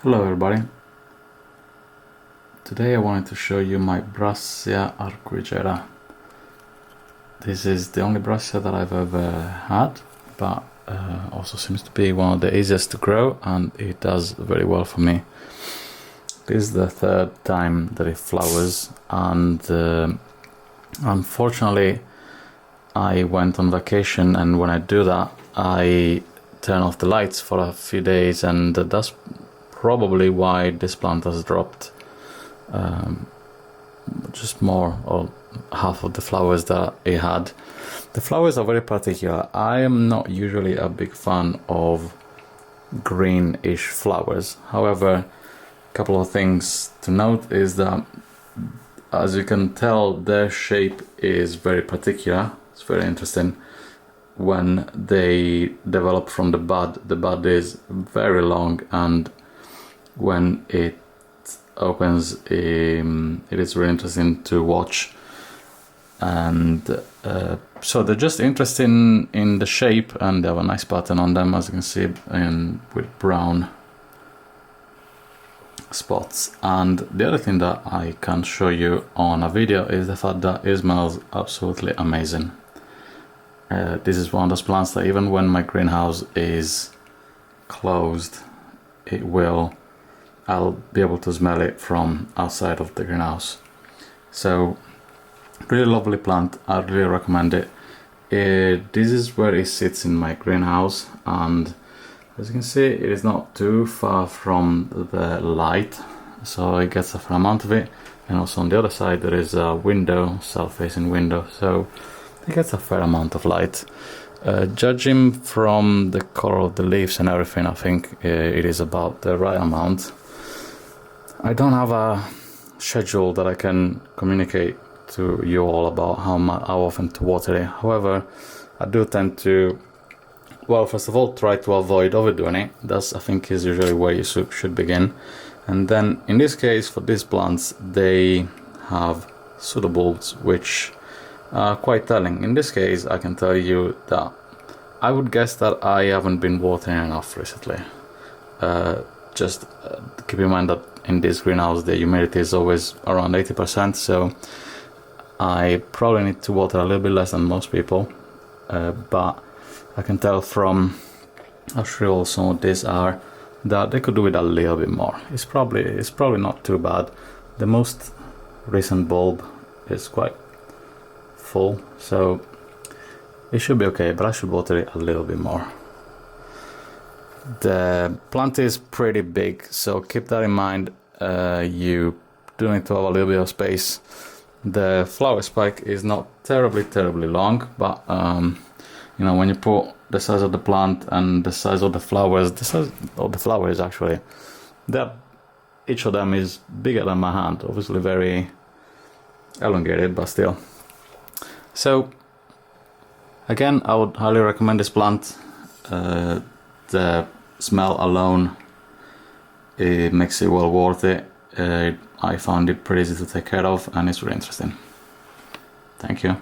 Hello everybody. Today I wanted to show you my Brassia arcuigera. This is the only Brassia that I've ever had, but also seems to be one of the easiest to grow, and it does very well for me. This is the third time that it flowers, and unfortunately I went on vacation, and when I do that I turn off the lights for a few days, and that's probably why this plant has dropped just more or half of the flowers that it had. The flowers are very particular. I am not usually a big fan of greenish flowers. However, a couple of things to note is that, as you can tell, their shape is very particular. It's very interesting. When they develop from the bud is very long, and when it opens, it is really interesting to watch. And so they're just interesting in the shape, and they have a nice pattern on them, as you can see, with brown spots. And the other thing that I can show you on a video is the fact that it smells absolutely amazing. This is one of those plants that even when my greenhouse is closed, I'll be able to smell it from outside of the greenhouse. So really lovely plant. I really recommend it. This is where it sits in my greenhouse, and as you can see, it is not too far from the light, so it gets a fair amount of it. And also on the other side there is a window, south-facing window, so it gets a fair amount of light. Judging from the color of the leaves and everything, I think it is about the right amount. I don't have a schedule that I can communicate to you all about how often to water it. However, I do tend to, well, first of all, try to avoid overdoing it. That's, I think, is usually where you should begin. And then in this case, for these plants, they have pseudobulbs, which are quite telling. In this case, I can tell you that I would guess that I haven't been watering enough recently. Just keep in mind that in this greenhouse the humidity is always around 80%, so I probably need to water a little bit less than most people, but I can tell from how shriveled some of these are that they could do with a little bit more. It's probably not too bad. The most recent bulb is quite full, so it should be okay, but I should water it a little bit more. The plant is pretty big, so keep that in mind. You do need to have a little bit of space. The flower spike is not terribly long, but you know, when you put the size of the plant and the size of the flowers, actually, each of them is bigger than my hand. Obviously very elongated, but still. So again, I would highly recommend this plant. The smell alone, it makes it well worth it. I found it pretty easy to take care of, and it's really interesting. Thank you.